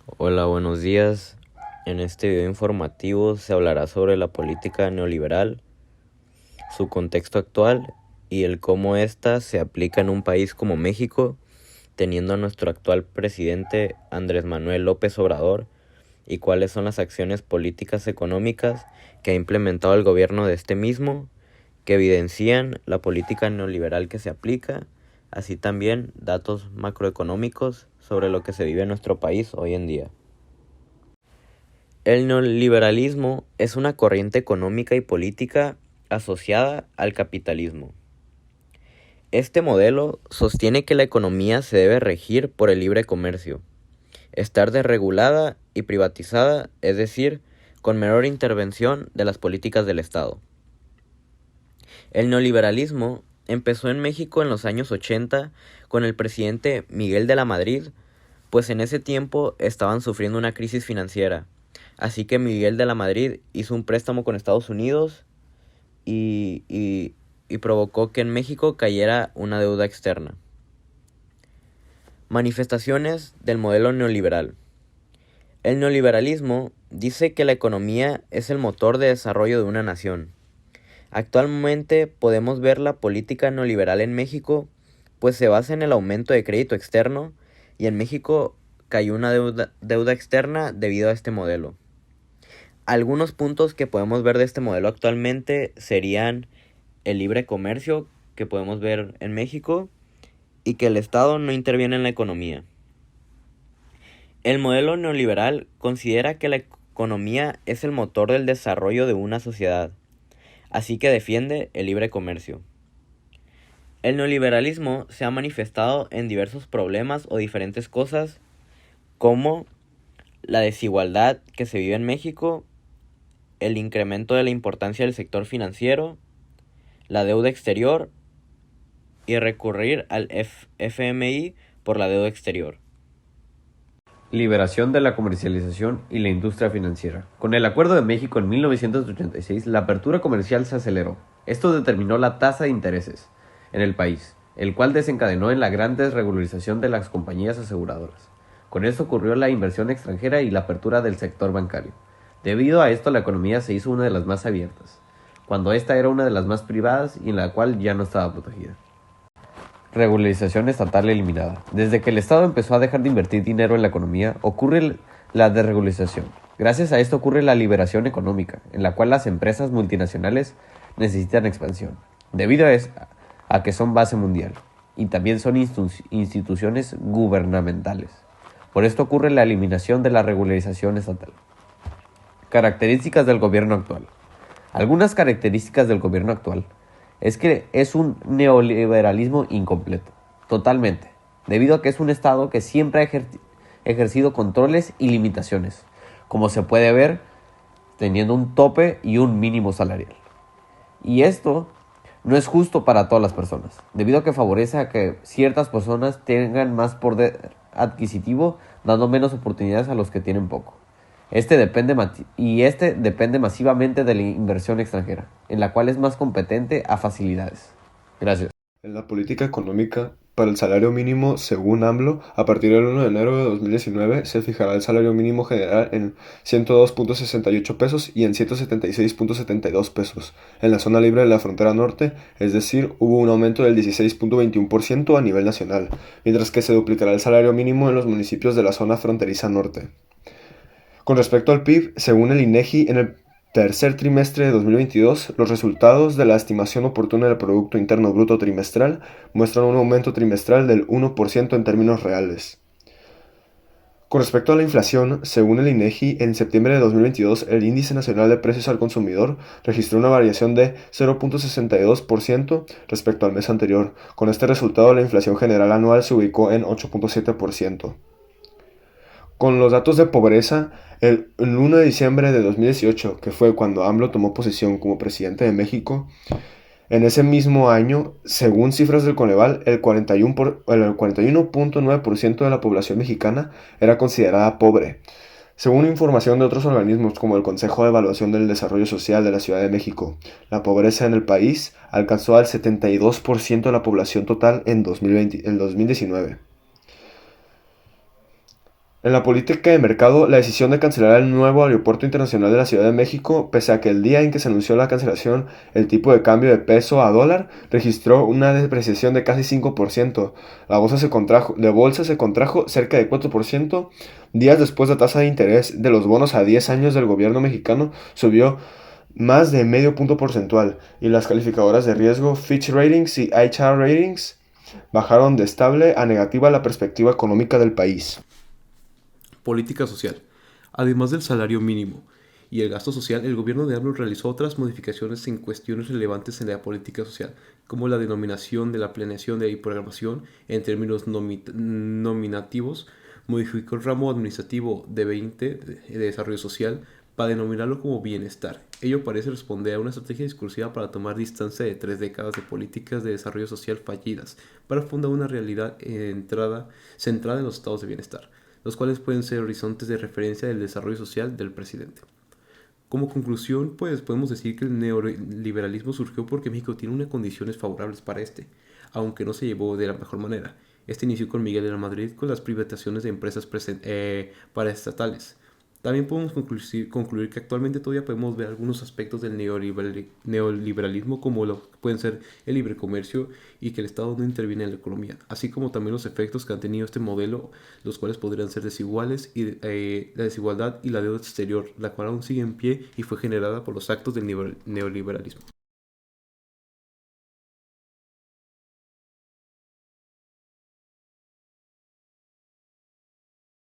Hola, buenos días. En este video informativo se hablará sobre la política neoliberal, su contexto actual y el cómo ésta se aplica en un país como México, teniendo a nuestro actual presidente Andrés Manuel López Obrador, y cuáles son las acciones políticas económicas que ha implementado el gobierno de este mismo, que evidencian la política neoliberal que se aplica, así también datos macroeconómicos sobre lo que se vive en nuestro país hoy en día. El neoliberalismo es una corriente económica y política asociada al capitalismo. Este modelo sostiene que la economía se debe regir por el libre comercio, estar desregulada y privatizada, es decir, con menor intervención de las políticas del Estado. El neoliberalismo empezó en México en los años 80 con el presidente Miguel de la Madrid, pues en ese tiempo estaban sufriendo una crisis financiera. Así que Miguel de la Madrid hizo un préstamo con Estados Unidos y provocó que en México cayera una deuda externa. Manifestaciones del modelo neoliberal. El neoliberalismo dice que la economía es el motor de desarrollo de una nación. Actualmente podemos ver la política neoliberal en México, pues se basa en el aumento de crédito externo, y en México cayó una deuda externa debido a este modelo. Algunos puntos que podemos ver de este modelo actualmente serían el libre comercio que podemos ver en México y que el Estado no interviene en la economía. El modelo neoliberal considera que la economía es el motor del desarrollo de una sociedad, así que defiende el libre comercio. El neoliberalismo se ha manifestado en diversos problemas o diferentes cosas, como la desigualdad que se vive en México, el incremento de la importancia del sector financiero, la deuda exterior y recurrir al FMI por la deuda exterior. Liberación de la comercialización y la industria financiera. Con el Acuerdo de México en 1986, la apertura comercial se aceleró. Esto determinó la tasa de intereses en el país, el cual desencadenó en la gran desregularización de las compañías aseguradoras. Con esto ocurrió la inversión extranjera y la apertura del sector bancario. Debido a esto, la economía se hizo una de las más abiertas, cuando esta era una de las más privadas y en la cual ya no estaba protegida. Regularización estatal eliminada. Desde que el Estado empezó a dejar de invertir dinero en la economía, ocurre la desregularización. Gracias a esto ocurre la liberación económica, en la cual las empresas multinacionales necesitan expansión, debido a que son base mundial, y también son instituciones gubernamentales. Por esto ocurre la eliminación de la regularización estatal. Características del gobierno actual. Algunas características del gobierno actual es que es un neoliberalismo incompleto, totalmente, debido a que es un Estado que siempre ha ejercido controles y limitaciones, como se puede ver teniendo un tope y un mínimo salarial. Y esto no es justo para todas las personas, debido a que favorece a que ciertas personas tengan más poder adquisitivo, dando menos oportunidades a los que tienen poco. Este depende masivamente de la inversión extranjera, en la cual es más competente a facilidades. Gracias. En la política económica, para el salario mínimo, según AMLO, a partir del 1 de enero de 2019 se fijará el salario mínimo general en 102.68 pesos y en 176.72 pesos en la zona libre de la frontera norte, es decir, hubo un aumento del 16.21% a nivel nacional, mientras que se duplicará el salario mínimo en los municipios de la zona fronteriza norte. Con respecto al PIB, según el INEGI, en el tercer trimestre de 2022, los resultados de la estimación oportuna del Producto Interno Bruto trimestral muestran un aumento trimestral del 1% en términos reales. Con respecto a la inflación, según el INEGI, en septiembre de 2022 el Índice Nacional de Precios al Consumidor registró una variación de 0.62% respecto al mes anterior. Con este resultado, la inflación general anual se ubicó en 8.7%. Con los datos de pobreza, el 1 de diciembre de 2018, que fue cuando AMLO tomó posesión como presidente de México, en ese mismo año, según cifras del Coneval, el 41.9% de la población mexicana era considerada pobre. Según información de otros organismos como el Consejo de Evaluación del Desarrollo Social de la Ciudad de México, la pobreza en el país alcanzó al 72% de la población total en 2019. En la política de mercado, la decisión de cancelar el nuevo aeropuerto internacional de la Ciudad de México, pese a que el día en que se anunció la cancelación, el tipo de cambio de peso a dólar registró una depreciación de casi 5%. De bolsa se contrajo cerca de 4%. Días después, la tasa de interés de los bonos a 10 años del gobierno mexicano subió más de medio punto porcentual, y las calificadoras de riesgo Fitch Ratings y HR Ratings bajaron de estable a negativa la perspectiva económica del país. Política social. Además del salario mínimo y el gasto social, el gobierno de AMLO realizó otras modificaciones en cuestiones relevantes en la política social, como la denominación de la planeación y programación en términos nominativos, modificó el ramo administrativo de 20 de desarrollo social para denominarlo como bienestar. Ello parece responder a una estrategia discursiva para tomar distancia de 3 décadas de políticas de desarrollo social fallidas, para fundar una realidad centrada en los estados de bienestar, los cuales pueden ser horizontes de referencia del desarrollo social del presidente. Como conclusión, pues podemos decir que el neoliberalismo surgió porque México tiene unas condiciones favorables para este, aunque no se llevó de la mejor manera. Este inició con Miguel de la Madrid con las privatizaciones de empresas paraestatales. También podemos concluir que actualmente todavía podemos ver algunos aspectos del neoliberalismo, como lo que pueden ser el libre comercio y que el Estado no interviene en la economía, así como también los efectos que han tenido este modelo, los cuales podrían ser desiguales y la desigualdad y la deuda exterior, la cual aún sigue en pie y fue generada por los actos del neoliberalismo.